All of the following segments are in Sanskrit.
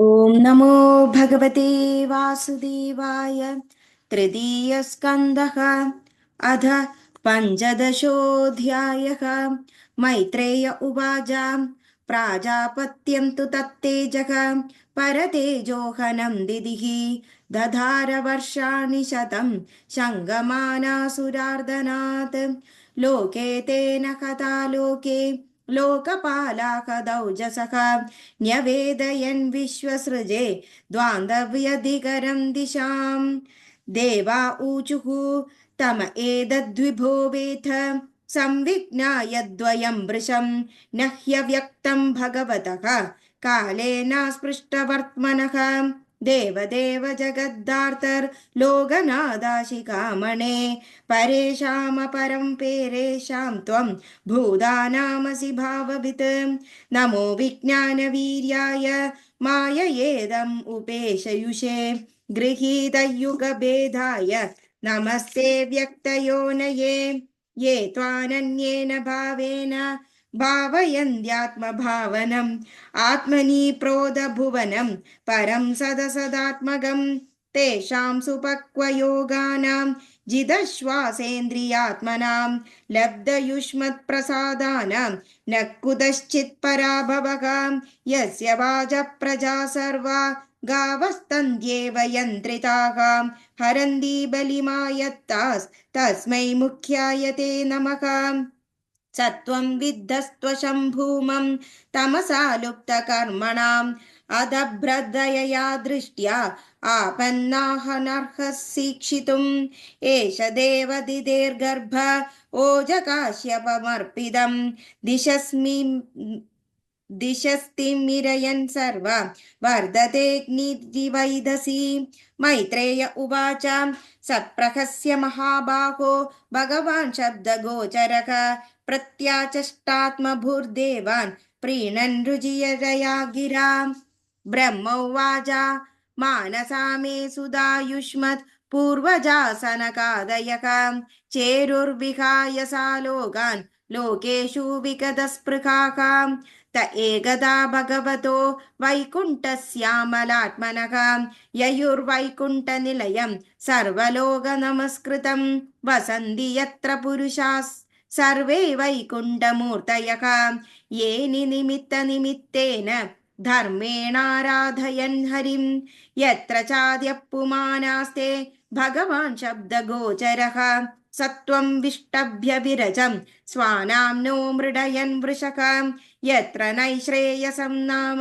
ॐ नमो भगवते वासुदेवाय। तृतीयस्कन्धः अथ पञ्चदशोऽध्यायः। मैत्रेय उवाच प्राजापत्यं तु तत्तेजः परतेजोहनं दिदिः दधार वर्षाणि शतं शङ्गमानासुरार्दनात्। लोके तेन हता लोके लोकपालाकदौजसः न्यवेदयन् विश्वसृजे द्वान्दव्यधिकरं दिशाम्। देवा ऊचुः तम एतद्विभोवेथ संविज्ञाय वृशं न ह्यव्यक्तं भगवतः कालेन स्पृष्टवर्त्मनः। देवदेव जगद्धार्तर्लोकनादाशिकामणे परेषामपरं पेरेषां त्वं भूतानामसि भाववित्। नमो विज्ञानवीर्याय माययेदम् उपेशयुषे गृहीतयुगभेदाय नमस्ते व्यक्तयोनये। ये त्वानन्येन भावेन भावयन्त्यात्मभावनम् आत्मनि प्रोदभुवनं परं सदसदात्मगम्। तेषां सुपक्वयोगानां जिदश्वासेन्द्रियात्मनां लब्धयुष्मत्प्रसादानां न कुतश्चित् पराभवः। यस्य वाजः प्रजा सर्वा गावस्तन्त्येव यन्त्रिताः हरन्ति बलिमायत्तास्तस्मै मुख्याय ते नमः। सत्वं विद्धस्त्वशम्भूमं तमसा लुप्तकर्मणाम् अदभ्रदयया दृष्ट्या आपन्नाहनर्हः शिक्षितुम्। एष देवदिदेर्गर्भ ओजकाश्यपमर्पितं दिशस्तिमिरयन् सर्व वर्धतेऽग्निरिवैधसि। मैत्रेय उवाच सप्रहस्य महाबाहो भगवान् शब्दगोचरः प्रत्याचष्टात्मभूर्देवान् प्रीणन् रुजिरया गिरा। ब्रह्मोवाच मानसा मे सुधायुष्मत् पूर्वजासनकादयः चेरुर्विहाय सा लोकान् लोकेषु विगतस्पृहाः। त एकदा भगवतो वैकुण्ठस्यामलात्मनः ययुर्वैकुण्ठनिलयं सर्वलोकनमस्कृतं वसन्ति यत्र पुरुषाः सर्वे वैकुण्ठमूर्तयः। ये निमित्तनिमित्तेन धर्मेणाराधयन् हरिं यत्र चाद्यः पुमानास्ते भगवान् शब्दगोचरः। सत्वं विष्टभ्य विरजं स्वानाम्नो मृडयन् वृषः यत्र नैश्रेयसं नाम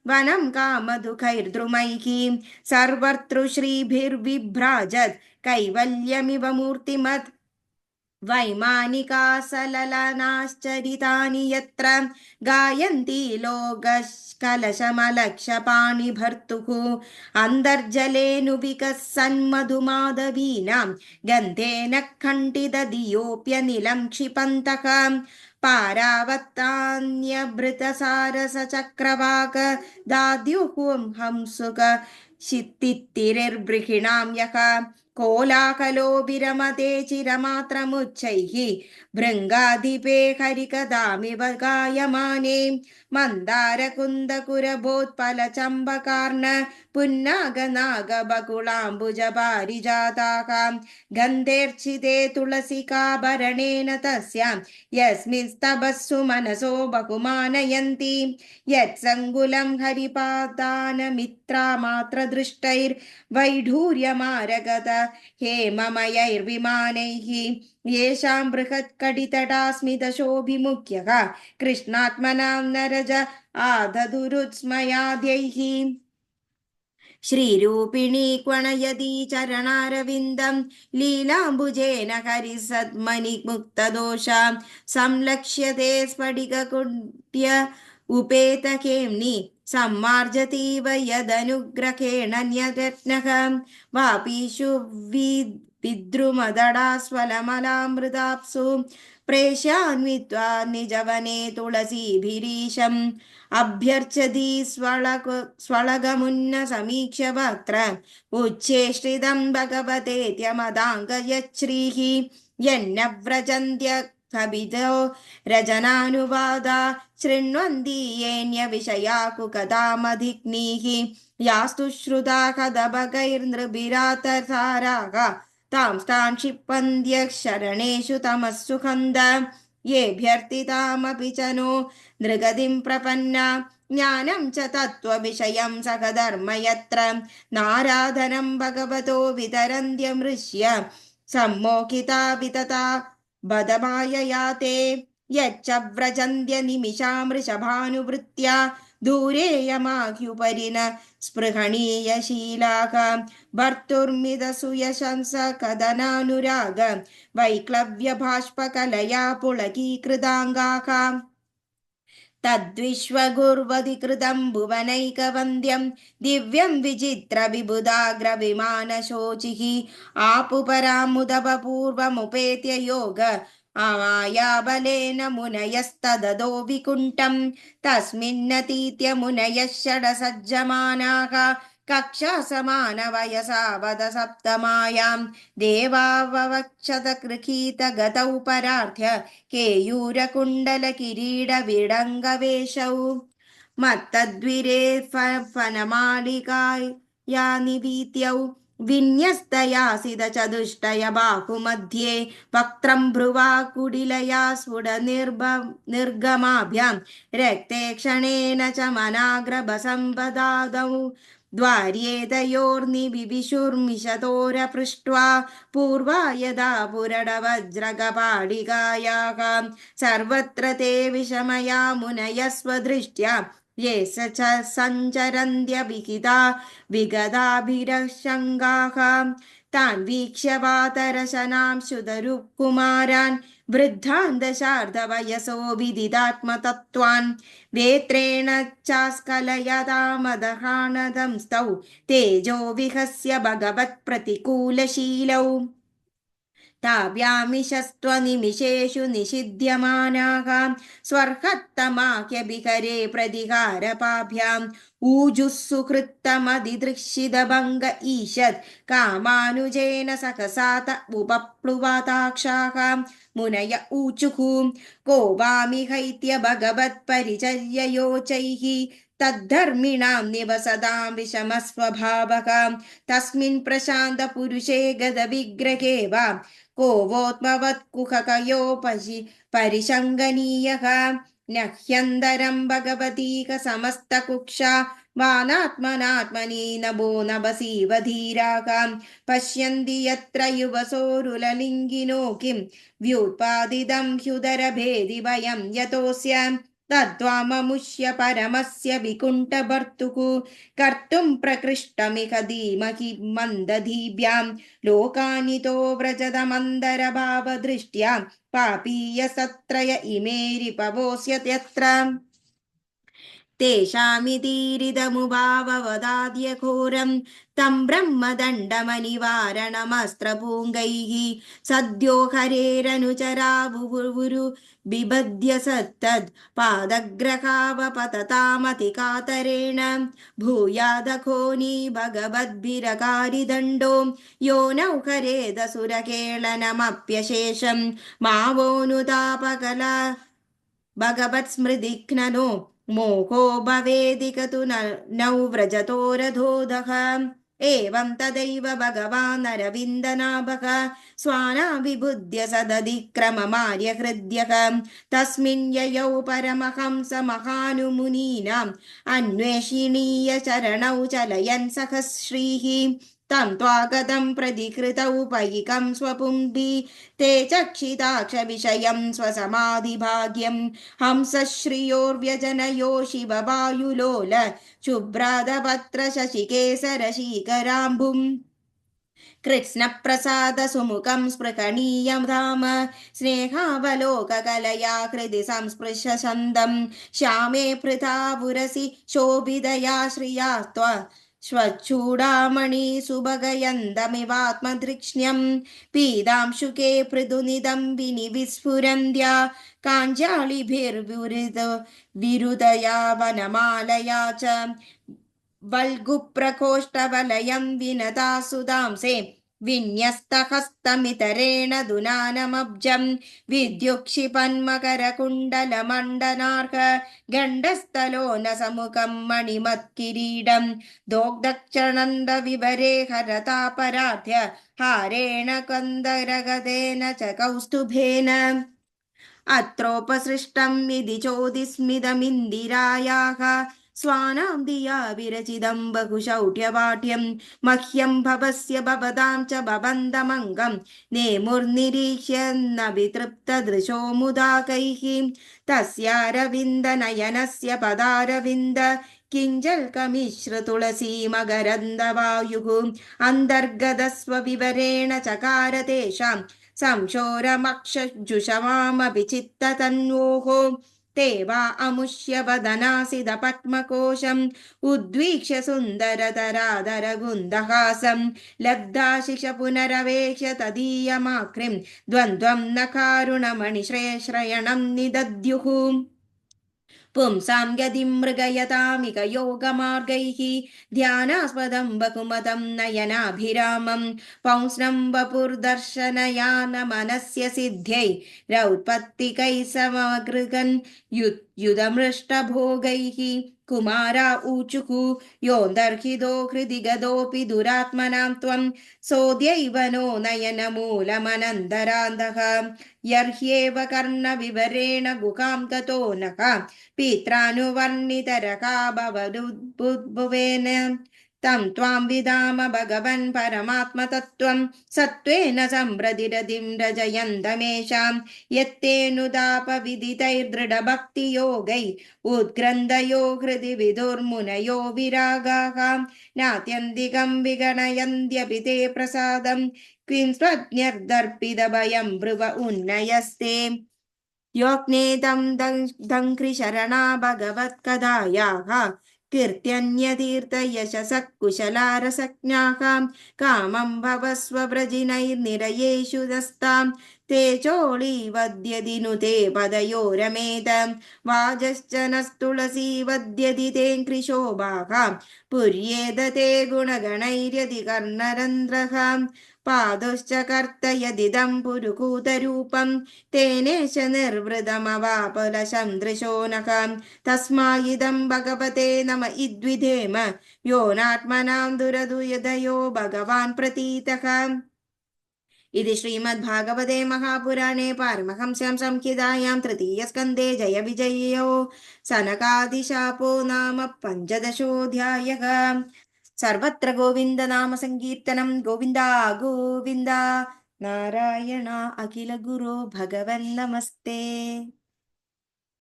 वनं कामदुःखैर्द्रुमैः सर्वतृश्रीभिर्विभ्राजत् कैवल्यमिव मूर्तिमत्। वैमानिका सललनाश्चरितानि यत्र गायन्ति लोककलशमलक्षपाणिभर्तुः अन्तर्जलेऽनुविकसन्मधुमाधवीनां गन्धेन खण्डितधियोऽप्यनिलं क्षिपन्तः पारावत्तान्यभृतसारसचक्रवाक दाद्युः हंसुक शित्तित्तिरिर्बृहिणां यः कोलाहलो विरमते चिरमात्रमुच्चैः भृङ्गाधिपे हरिकदामिव गायमाने मन्दारकुन्दकुरभोत्पलचम्बकार्ण पुन्नागनागबकुलाम्बुजपारिजाताः गन्धेर्चिते तुलसिकाभरणेन तस्यां यस्मिंस्तपस्सु मनसो बहुमानयन्ति यत्सङ्कुलं हरिपादानमित्रामात्रदृष्टैर्वैढूर्यमारगत हेममयैर्विमानैः येषां बृहत्कटितटास्मितशोभिमुख्यः कृष्णात्मनां नरज आदधुरुत्स्मयाद्यैः। श्रीरूपिणी क्वणयति चरणारविन्दं लीलाम्बुजेन हरिसद्मनिमुक्तदोषा संलक्ष्यते स्फटिककुट्य उपेतकेम्नि सम्मार्जतीव यदनुग्रहेण न्यरत्नः वापीषु विद्रुमदडास्वलमलामृताप्सु प्रेष्यान्वित्वा निजवने तुलसीभिरीशम् अभ्यर्चति स्वळगमुन्न समीक्ष्य वक्त्र उच्छेष्टितं भगवतेत्यमदाङ्गयच्छ्रीः यन्न व्रजन्त्य कवितो रचनानुवादा शृण्वन्ति येऽन्यविषयाकु कथामधिग्नीः यास्तु श्रुता कदभगैर्नृभिरातसाराः तां क्षिपन्त्यशरणेषु तमस्सु खन्द येऽभ्यर्थितामपि च नो नृगतिं प्रपन्ना ज्ञानं च तत्त्वविषयं सकधर्म यत्र नाराधनं भगवतो वितरन्त्यमृष्य सम्मोहिता वितता बदमायया ते यच्च व्रजन्त्य निमिषामृषभानुवृत्त्या दूरे यमाह्युपरि न स्पृहणीयशीलाः भर्तुर्मिदसूयशंस कदनानुराग वैक्लव्यभाष्पकलया पुलकीकृताङ्गाः तद्विश्वगुर्वधिकृतं भुवनैकवन्द्यं दिव्यं विचित्रविबुधाग्रविमानशोचिः आपुपरामुदपूर्वमुपेत्य योग मायाबलेन मुनयस्तददो विकुण्ठं तस्मिन्नतीत्य मुनयः षडसज्जमानाः कक्षासमानवयसा वद सप्तमायां देवाववक्षत गृहीतगतौ परार्थ्य केयूरकुण्डलकिरीटविडङ्गवेशौ मत्तद्विरे फनमालिकाया निवीत्यौ विन्यस्तयासिदचतुष्टय बाहुमध्ये वक्त्रं भ्रुवा कुडिलया स्फुटनिर्गमाभ्यां रक्ते क्षणेन च मनाग्रभसम्पदादौ द्वार्येतयोर्निविशुर्मिषतोरपृष्ट्वा पूर्वा यदा पुरडवज्रगपाडिकायाः सर्वत्र ते विषमया मुनयः स्वदृष्ट्या ये स च सञ्चरन्त्यभिहिता विगदाभिरशङ्गाः तान् वीक्ष्य वातरशनां शुतरुकुमारान् वृद्धान् दशार्धवयसो विदितात्मतत्त्वान् वेत्रेण चास्कलयतामदहानदंस्तौ तेजो विहस्य भगवत्प्रतिकूलशीलौ ताभ्यामिषस्त्वनिमिषेषु निषिध्यमानाः स्वर्हत्तमाख्यभिहरे प्रतिहारपाभ्याम् ऊजुःसुकृत्तमधिदृक्षितभङ्ग ईषत् कामानुजेन सहसात उपप्लुवाताक्षाः मुनय ऊचुः को वामिहैत्य भगवत्परिचर्ययोचैः तद्धर्मिणां निवसतां विषमस्वभावः तस्मिन् प्रशान्तपुरुषे गदविग्रहे वा को वोत्मवत्कुहकयोपशि परिशङ्गनीयः न ह्यन्तरं भगवतीक समस्तकुक्षा वानात्मनात्मनि नभो नभसीव धीराः पश्यन्ति यत्र युवसोरुललिङ्गिनो किं व्युत्पादितं ह्युदरभेदि भयं यतोऽस्य तद्वाममुष्य परमस्य विकुण्ठभर्तुः कर्तुं प्रकृष्टमिह धीमहि मन्दधीभ्यां लोकानितो व्रजतमन्दरभावदृष्ट्या पापीयसत्रय इमे रिपवोऽस्यत्यत्र तेषामितीरिदमुभाववदाद्य तं ब्रह्मदण्डमनिवारणमस्त्रपूङ्गैः सद्यो हरेरनुचरा बुभुवुरु बिबध्य सत्तद् पादग्रहावपततामतिकातरेण भूयादखोनी भगवद्भिरकारिदण्डो यो नौ हरेदसुरकेळनमप्यशेषं मावोऽनुतापकला भगवत्स्मृतिघ्ननो मोहो भवेदिकतु नौ व्रजतोरधोदः एवं तदैव भगवान् अरविन्दनाभः स्वानाभिबुध्य सदधिक्रममार्यहृद्यः तस्मिन् ययौ परमहंस महानुमुनीनाम् अन्वेषणीय चरणौ चलयन् सहश्रीः तं त्वागतं प्रतिकृतौ पैकं स्वपुंभि ते चक्षिताक्षविषयं स्वसमाधिभाग्यं हंसश्रियोर्व्यजनयो शिववायुलोल शुभ्रादपत्र शशिकेसरशीकराम्बुम् कृत्स्नप्रसादसुमुखं स्पृहणीयं धाम स्नेहावलोककलया हृदि संस्पृशन्दं श्यामे पृथावुरसि शोभितया श्रिया स्वच्छूडामणि सुभगयन्दमिवात्मधृक्ष्ण्यं पीतांशुके पृथुनिदम्बिनि विस्फुरन्द्या काञ्जालिभिर्विरुदया वनमालया च वल्गुप्रकोष्ठवलयं विनता सुधांसे വിന്യസ്തഹസ്തമിതരേണ ദുനാനമബ്ജം വിദ്യുക്ഷിപന്മകരകുണ്ടലമണ്ഡനാർഹ ഗണ്ഡസ്ഥലോന സമുഖം മണിമത്കിരീടം ദോഗ്ധക്ഷണന്ദവിവരേ ഹരതാപരാധ്യ ഹാരേണ കന്ദരഗതേന ച കൗസ്തുഭേന അത്രോപസൃഷ്ടം ഇതി ചോദിസ്മിതമിന്ദിരായാः स्वानां धिया विरचितं बहुशौर्यपाठ्यं मह्यं भवस्य भवतां च बबन्धमङ्गं नेमुर्निरीक्ष्य न वितृप्तदृशो मुदाकैः तस्यारविन्दनयनस्य पदारविन्द किञ्जल्कमिश्रतुलसीमकरन्दवायुः अन्तर्गतस्वविवरेण चकार तेषां संशोरमक्षजुषमामपि चित्ततन्वोः ते वा अमुष्य वदनासिदपद्मकोशम् उद्वीक्ष्य सुन्दरतरादरगुन्दहासं लब्धाशिष पुनरवेक्ष्य तदीयमाकृं द्वन्द्वं न कारुणमणिश्रेश्रयणं निदद्युः पुंसां गतिं मृगयतामिक योगमार्गैः ध्यानास्पदं बहुमतं नयनाभिरामं पौंस्नं वपुर्दर्शनयानमनस्य सिद्ध्यै रौत्पत्तिकैः समगृगन् युधमृष्टभोगैः कुमारा ऊचुः योऽन्तर्हितो हृदि गतोऽपि दुरात्मनां त्वं सोऽद्यैव नो नयनमूलमनन्तरान्तः यर्ह्येव कर्णविवरेण गुहां गतो नः पित्रानुवर्णितरका भवदुद्भुवेन तं त्वां विदाम भगवन् परमात्मतत्त्वं सत्त्वेन सम्प्रतिरतिं रजयन्तमेषां यत्तेऽनुतापविदितैर्दृढभक्तियोगै उद्ग्रन्थयो हृदि विदुर्मुनयो विरागाः नात्यन्तिकं विगणयन्त्यपि ते प्रसादं किं स्वज्ञर्दर्पितभयं ब्रुव उन्नयस्ते योऽग्नेदं दङ्घ्रिशरणा भगवत्कथायाः कीर्त्यन्यतीर्थयशसः कुशलारसज्ञाः कामं भवस्व व्रजिनैर्निरयेषु दस्तां तेजोळीवद्यदि नुते पदयोरमेत वाजश्च नस्तुलसी वद्यदि तेऽङ्घ्रिशोभाः पुर्येद ते गुणगणैर्यदि कर्णरन्ध्रः पादोश्च कर्तयदिदं पुरुकूतरूपं तेनेश निर्वृतमवापलशं दृशो नः तस्मायिदं भगवते नम इद्विधेम यो नात्मनां दुरदुयदयो भगवान् प्रतीतः इति श्रीमद्भागवते महापुराणे पारमहंस्यां संहितायां तृतीयस्कन्धे जयविजयो सनकादिशापो नाम पञ्चदशोऽध्यायः सर्वत्र गोविन्दनामसङ्कीर्तनं गोविन्द गोविन्द नारायण अखिल गुरो भगवन् नमस्ते।